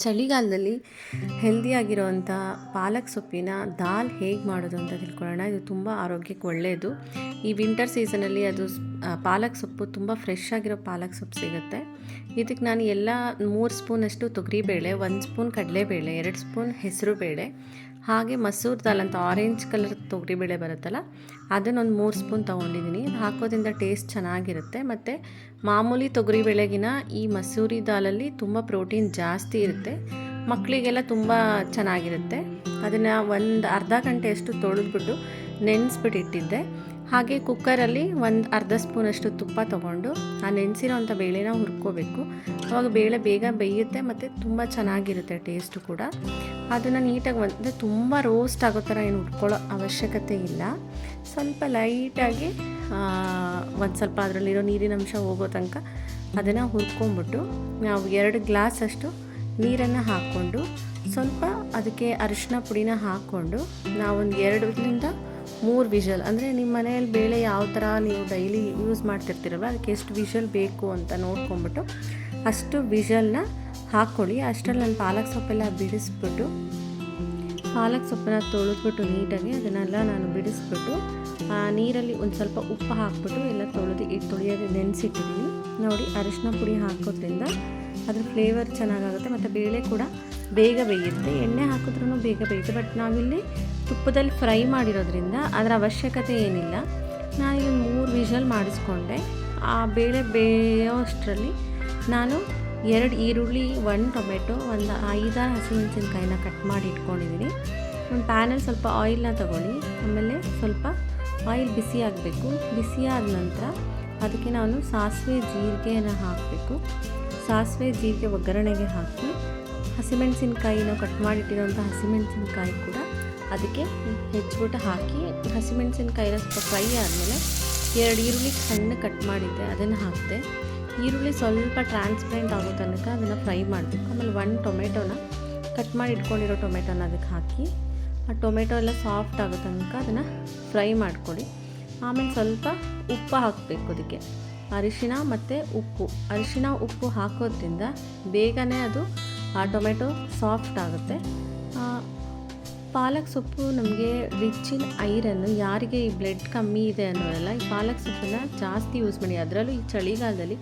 ಚಳಿಗಾಲದಲ್ಲಿ ಹೆಲ್ದಿಯಾಗಿರೋವಂಥ ಪಾಲಕ್ ಸೊಪ್ಪಿನ ದಾಲ್ ಹೇಗೆ ಮಾಡೋದು ಅಂತ ತಿಳ್ಕೊಳ್ಳೋಣ. ಇದು ತುಂಬ ಆರೋಗ್ಯಕ್ಕೆ ಒಳ್ಳೆಯದು. ಈ ವಿಂಟರ್ ಸೀಸನಲ್ಲಿ ಅದು ಪಾಲಕ್ ಸೊಪ್ಪು ತುಂಬ ಫ್ರೆಶ್ ಆಗಿರೋ ಪಾಲಕ್ ಸೊಪ್ಪು ಸಿಗುತ್ತೆ. ಇದಕ್ಕೆ ನಾನು ಎಲ್ಲ 3 ಸ್ಪೂನಷ್ಟು ತೊಗರಿಬೇಳೆ, 1 ಸ್ಪೂನ್ ಕಡಲೆಬೇಳೆ, 2 ಸ್ಪೂನ್ ಹೆಸರುಬೇಳೆ, ಹಾಗೆ ಮಸೂರ್ ದಾಲ್ ಅಂತ ಆರೆಂಜ್ ಕಲರ್ ತೊಗರಿಬೇಳೆ ಬರುತ್ತಲ್ಲ, ಅದನ್ನೊಂದು 3 ಸ್ಪೂನ್ ತೊಗೊಂಡಿದ್ದೀನಿ. ಇದು ಹಾಕೋದ್ರಿಂದ ಟೇಸ್ಟ್ ಚೆನ್ನಾಗಿರುತ್ತೆ. ಮತ್ತು ಮಾಮೂಲಿ ತೊಗರಿಬೇಳೆಗಿನ ಈ ಮಸೂರಿ ದಾಲಲ್ಲಿ ತುಂಬ ಪ್ರೋಟೀನ್ ಜಾಸ್ತಿ ಇರುತ್ತೆ. ಮಕ್ಕಳಿಗೆಲ್ಲ ತುಂಬ ಚೆನ್ನಾಗಿರುತ್ತೆ. ಅದನ್ನು ಒಂದು ಅರ್ಧ ಗಂಟೆಯಷ್ಟು ತೊಳೆದ್ಬಿಟ್ಟು ನೆನೆಸ್ಬಿಟ್ಟು ಇಟ್ಟಿದ್ದೆ. ಹಾಗೆ ಕುಕ್ಕರಲ್ಲಿ ಒಂದು ಅರ್ಧ ಸ್ಪೂನಷ್ಟು ತುಪ್ಪ ತೊಗೊಂಡು ಆ ನೆನೆಸಿರೋಂಥ ಬೇಳೆನ ಹುರ್ಕೋಬೇಕು. ಆವಾಗ ಬೇಳೆ ಬೇಗ ಬೇಯುತ್ತೆ ಮತ್ತು ತುಂಬ ಚೆನ್ನಾಗಿರುತ್ತೆ ಟೇಸ್ಟು ಕೂಡ. ಅದನ್ನು ನೀಟಾಗಿ ಅಂದರೆ ತುಂಬ ರೋಸ್ಟ್ ಆಗೋ ಥರ ಏನು ಹುರ್ಕೊಳ್ಳೋ ಅವಶ್ಯಕತೆ ಇಲ್ಲ. ಸ್ವಲ್ಪ ಲೈಟಾಗಿ ಒಂದು ಸ್ವಲ್ಪ ಅದರಲ್ಲಿರೋ ನೀರಿನ ಅಂಶ ಹೋಗೋ ತನಕ ಅದನ್ನು ಹುರ್ಕೊಂಬಿಟ್ಟು ನಾವು 2 ಗ್ಲಾಸಷ್ಟು ನೀರನ್ನು ಹಾಕ್ಕೊಂಡು ಸ್ವಲ್ಪ ಅದಕ್ಕೆ ಅರಿಶಿನ ಪುಡಿನ ಹಾಕ್ಕೊಂಡು ನಾವೊಂದು 2ರಿಂದ 3 ವಿಷಲ್, ಅಂದರೆ ನಿಮ್ಮ ಮನೆಯಲ್ಲಿ ಬೇಳೆ ಯಾವ ಥರ ನೀವು ಡೈಲಿ ಯೂಸ್ ಮಾಡ್ತಿರ್ತೀರಲ್ವ ಅದಕ್ಕೆ ಎಷ್ಟು ವಿಷಲ್ ಬೇಕು ಅಂತ ನೋಡ್ಕೊಂಬಿಟ್ಟು ಅಷ್ಟು ವಿಷಲ್ನ ಹಾಕ್ಕೊಳ್ಳಿ. ಅಷ್ಟರಲ್ಲಿ ನಾನು ಪಾಲಕ್ ಸೊಪ್ಪೆಲ್ಲ ಬಿಡಿಸ್ಬಿಟ್ಟು ಪಾಲಕ್ ಸೊಪ್ಪನ್ನ ತೊಳೆದ್ಬಿಟ್ಟು ನೀಟಾಗಿ ಅದನ್ನೆಲ್ಲ ನಾನು ಬಿಡಿಸ್ಬಿಟ್ಟು ನೀರಲ್ಲಿ ಒಂದು ಸ್ವಲ್ಪ ಉಪ್ಪು ಹಾಕ್ಬಿಟ್ಟು ಎಲ್ಲ ತೊಳೆಯೋದು ನೆನೆಸಿಟ್ಟಿದ್ದೀನಿ. ನೋಡಿ, ಅರಿಶಿನ ಪುಡಿ ಹಾಕೋದ್ರಿಂದ ಅದ್ರ ಫ್ಲೇವರ್ ಚೆನ್ನಾಗಾಗುತ್ತೆ ಮತ್ತು ಬೇಳೆ ಕೂಡ ಬೇಗ ಬೇಯುತ್ತೆ. ಎಣ್ಣೆ ಹಾಕಿದ್ರೂ ಬೇಗ ಬೇಯುತ್ತೆ. ಬಟ್ ನಾವಿಲ್ಲಿ ತುಪ್ಪದಲ್ಲಿ ಫ್ರೈ ಮಾಡಿರೋದ್ರಿಂದ ಅದರ ಅವಶ್ಯಕತೆ ಏನಿಲ್ಲ. ನಾನೀಗ 3 ವಿಷಲ್ ಮಾಡಿಸ್ಕೊಂಡೆ. ಆ ಬೇಳೆ ಬೇಯೋ ಅಷ್ಟರಲ್ಲಿ ನಾನು 2 ಈರುಳ್ಳಿ, 1 ಟೊಮೆಟೊ, ಒಂದು 5-6 ಹಸಿಮೆಣಸಿನ್ಕಾಯಿನ ಕಟ್ ಮಾಡಿ ಇಟ್ಕೊಂಡಿದ್ದೀನಿ. ಒಂದು ಪ್ಯಾನಲ್ಲಿ ಸ್ವಲ್ಪ ಆಯಿಲ್ನ ತಗೊಳ್ಳಿ. ಆಮೇಲೆ ಸ್ವಲ್ಪ ಆಯಿಲ್ ಬಿಸಿ ಆಗಬೇಕು. ಬಿಸಿಯಾದ ನಂತರ ಅದಕ್ಕೆ ನಾನು ಸಾಸಿವೆ ಜೀರಿಗೆನ ಹಾಕಬೇಕು. ಸಾಸಿವೆ ಜೀರಿಗೆ ಒಗ್ಗರಣೆಗೆ ಹಾಕಿ ಹಸಿಮೆಣಸಿನ್ಕಾಯಿನ ಕಟ್ ಮಾಡಿಟ್ಟಿರೋಂಥ ಹಸಿಮೆಣಸಿನ್ಕಾಯಿ ಕೂಡ ಅದಕ್ಕೆ ಹೆಚ್ಚಿಬಿಟ್ಟು ಹಾಕಿ ಹಸಿಮೆಣಸಿನ್ಕಾಯಿನ ಸ್ವಲ್ಪ ಫ್ರೈ ಆದಮೇಲೆ 2 ಈರುಳ್ಳಿ ಸಣ್ಣ ಕಟ್ ಮಾಡಿದ್ದೆ ಅದನ್ನು ಹಾಕಿದೆ. ಈರುಳ್ಳಿ ಸ್ವಲ್ಪ ಟ್ರಾನ್ಸ್ಪರೆಂಟ್ ಆಗೋ ತನಕ ಅದನ್ನು ಫ್ರೈ ಮಾಡಬೇಕು. ಆಮೇಲೆ 1 ಟೊಮೆಟೊನ ಕಟ್ ಮಾಡಿ ಇಟ್ಕೊಂಡಿರೋ ಟೊಮೆಟೊನ ಅದಕ್ಕೆ ಹಾಕಿ ಆ ಟೊಮೆಟೊ ಎಲ್ಲ ಸಾಫ್ಟ್ ಆಗೋ ತನಕ ಅದನ್ನು ಫ್ರೈ ಮಾಡ್ಕೊಳ್ಳಿ. ಆಮೇಲೆ ಸ್ವಲ್ಪ ಉಪ್ಪು ಹಾಕಬೇಕು. ಅದಕ್ಕೆ ಅರಿಶಿನ ಮತ್ತು ಉಪ್ಪು, ಅರಿಶಿನ ಉಪ್ಪು ಹಾಕೋದ್ರಿಂದ ಬೇಗನೆ ಅದು ಆ ಟೊಮೆಟೊ ಸಾಫ್ಟ್ ಆಗುತ್ತೆ. ಪಾಲಕ್ ಸೊಪ್ಪು ನಮಗೆ ರಿಚ್ ಇನ್ ಐರನ್ನು, ಯಾರಿಗೆ ಈ ಬ್ಲಡ್ ಕಮ್ಮಿ ಇದೆ ಅನ್ನೋರೆಲ್ಲ ಈ ಪಾಲಕ್ ಸೊಪ್ಪನ್ನು ಜಾಸ್ತಿ ಯೂಸ್ ಮಾಡಿ. ಅದರಲ್ಲೂ ಈ ಚಳಿಗಾಲದಲ್ಲಿ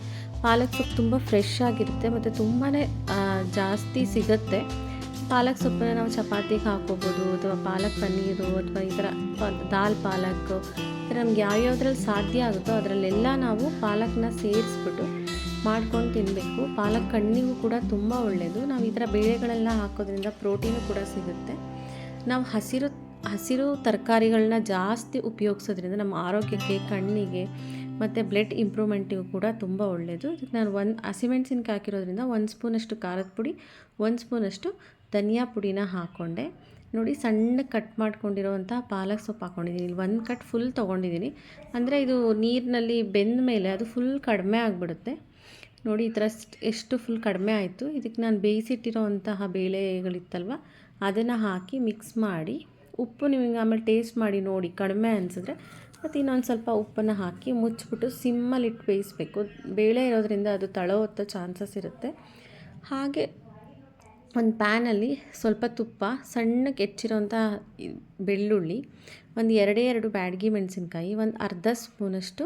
ಪಾಲಕ್ ಸೊಪ್ಪು ತುಂಬ ಫ್ರೆಶ್ ಆಗಿರುತ್ತೆ ಮತ್ತು ತುಂಬಾ ಜಾಸ್ತಿ ಸಿಗುತ್ತೆ. ಪಾಲಕ್ ಸೊಪ್ಪನ್ನು ನಾವು ಚಪಾತಿಗೆ ಹಾಕ್ಕೋಬೋದು, ಅಥವಾ ಪಾಲಕ್ ಪನ್ನೀರು, ಅಥವಾ ಈ ಥರ ದಾಲ್ ಪಾಲಕ್, ಈ ಥರ ನಮ್ಗೆ ಯಾವ್ಯಾವ್ದ್ರಲ್ಲಿ ಸಾಧ್ಯ ಆಗುತ್ತೋ ಅದರಲ್ಲೆಲ್ಲ ನಾವು ಪಾಲಕ್ನ ಸೇರಿಸ್ಬಿಟ್ಟು ಮಾಡ್ಕೊಂಡು ತಿನ್ನಬೇಕು. ಪಾಲಕ್ ಕಣ್ಣಿಗೂ ಕೂಡ ತುಂಬ ಒಳ್ಳೆಯದು. ನಾವು ಈ ಥರ ಬೇಳೆಗಳೆಲ್ಲ ಹಾಕೋದ್ರಿಂದ ಪ್ರೋಟೀನು ಕೂಡ ಸಿಗುತ್ತೆ. ನಾವು ಹಸಿರು ತರಕಾರಿಗಳನ್ನ ಜಾಸ್ತಿ ಉಪಯೋಗಿಸೋದ್ರಿಂದ ನಮ್ಮ ಆರೋಗ್ಯಕ್ಕೆ, ಕಣ್ಣಿಗೆ ಮತ್ತು ಬ್ಲಡ್ ಇಂಪ್ರೂವ್ಮೆಂಟಿಗೂ ಕೂಡ ತುಂಬ ಒಳ್ಳೆಯದು. ಇದಕ್ಕೆ ನಾನು 1 ಹಸಿಮೆಣಸಿನ್ಕಾಯಿ ಹಾಕಿರೋದ್ರಿಂದ 1 ಸ್ಪೂನಷ್ಟು ಖಾರದ ಪುಡಿ, 1 ಸ್ಪೂನಷ್ಟು ಧನಿಯಾ ಪುಡಿನ ಹಾಕ್ಕೊಂಡೆ. ನೋಡಿ, ಸಣ್ಣ ಕಟ್ ಮಾಡ್ಕೊಂಡಿರೋವಂಥ ಪಾಲಕ್ ಸೊಪ್ಪು ಹಾಕ್ಕೊಂಡಿದ್ದೀನಿ. ಇಲ್ಲಿ 1 ಕಟ್ ಫುಲ್ ತೊಗೊಂಡಿದ್ದೀನಿ. ಅಂದರೆ ಇದು ನೀರಿನಲ್ಲಿ ಬೆಂದ ಮೇಲೆ ಅದು ಫುಲ್ ಕಡಿಮೆ ಆಗಿಬಿಡುತ್ತೆ. ನೋಡಿ, ಈ ಥರ ಎಷ್ಟು ಫುಲ್ ಕಡಿಮೆ ಆಯಿತು. ಇದಕ್ಕೆ ನಾನು ಬೇಯಿಸಿಟ್ಟಿರೋವಂತಹ ಬೇಳೆಗಳಿತ್ತಲ್ವ ಅದನ್ನು ಹಾಕಿ ಮಿಕ್ಸ್ ಮಾಡಿ, ಉಪ್ಪು ನಿಮಗೆ ಆಮೇಲೆ ಟೇಸ್ಟ್ ಮಾಡಿ ನೋಡಿ, ಕಡಿಮೆ ಅನಿಸಿದ್ರೆ ಮತ್ತು ಇನ್ನೊಂದು ಸ್ವಲ್ಪ ಉಪ್ಪನ್ನು ಹಾಕಿ ಮುಚ್ಚಿಬಿಟ್ಟು ಸಿಮ್ಮಲ್ಲಿಟ್ಟು ಬೇಯಿಸಬೇಕು. ಬೇಳೆ ಇರೋದ್ರಿಂದ ಅದು ತಳೋ ಚಾನ್ಸಸ್ ಇರುತ್ತೆ. ಹಾಗೆ ಒಂದು ಪ್ಯಾನಲ್ಲಿ ಸ್ವಲ್ಪ ತುಪ್ಪ, ಸಣ್ಣಕ್ಕೆ ಹೆಚ್ಚಿರೋಂಥ ಬೆಳ್ಳುಳ್ಳಿ, ಒಂದು 2 ಬ್ಯಾಡಗಿ ಮೆಣಸಿನ್ಕಾಯಿ, ಒಂದು ಅರ್ಧ ಸ್ಪೂನಷ್ಟು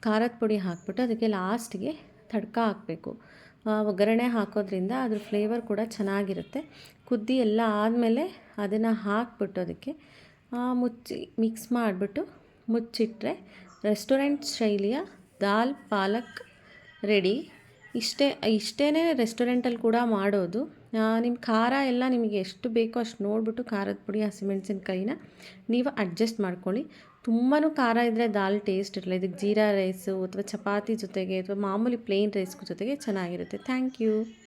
ಖಾರದ ಪುಡಿ ಹಾಕ್ಬಿಟ್ಟು ಅದಕ್ಕೆ ಲಾಸ್ಟಿಗೆ ತಡ್ಕ ಹಾಕಬೇಕು. ಒಗ್ಗರಣೆ ಹಾಕೋದ್ರಿಂದ ಅದ್ರ ಫ್ಲೇವರ್ ಕೂಡ ಚೆನ್ನಾಗಿರುತ್ತೆ. ಕುದ್ದಿ ಎಲ್ಲ ಆದಮೇಲೆ ಅದನ್ನು ಹಾಕ್ಬಿಟ್ಟು ಅದಕ್ಕೆ ಮುಚ್ಚಿ ಮಿಕ್ಸ್ ಮಾಡಿಬಿಟ್ಟು ಮುಚ್ಚಿಟ್ರೆ ರೆಸ್ಟೋರೆಂಟ್ ಶೈಲಿಯ ದಾಲ್ ಪಾಲಕ್ ರೆಡಿ. ಇಷ್ಟೇ ರೆಸ್ಟೋರೆಂಟಲ್ಲಿ ಕೂಡ ಮಾಡೋದು. ನಿಮ್ಮ ಖಾರ ಎಲ್ಲ ನಿಮಗೆ ಎಷ್ಟು ಬೇಕೋ ಅಷ್ಟು ನೋಡಿಬಿಟ್ಟು ಖಾರದ ಪುಡಿ, ಹಸಿಮೆಣಸಿನ್ಕಾಯಿನ ನೀವು ಅಡ್ಜಸ್ಟ್ ಮಾಡ್ಕೊಳ್ಳಿ. ತುಂಬಾ ಖಾರ ಇದ್ದರೆ ದಾಲ್ ಟೇಸ್ಟ್ ಇರಲ್ಲ. ಇದಕ್ಕೆ ಜೀರಾ ರೈಸು ಅಥವಾ ಚಪಾತಿ ಜೊತೆಗೆ ಅಥವಾ ಮಾಮೂಲಿ ಪ್ಲೇನ್ ರೈಸ್ ಜೊತೆಗೆ ಚೆನ್ನಾಗಿರುತ್ತೆ. Thank you.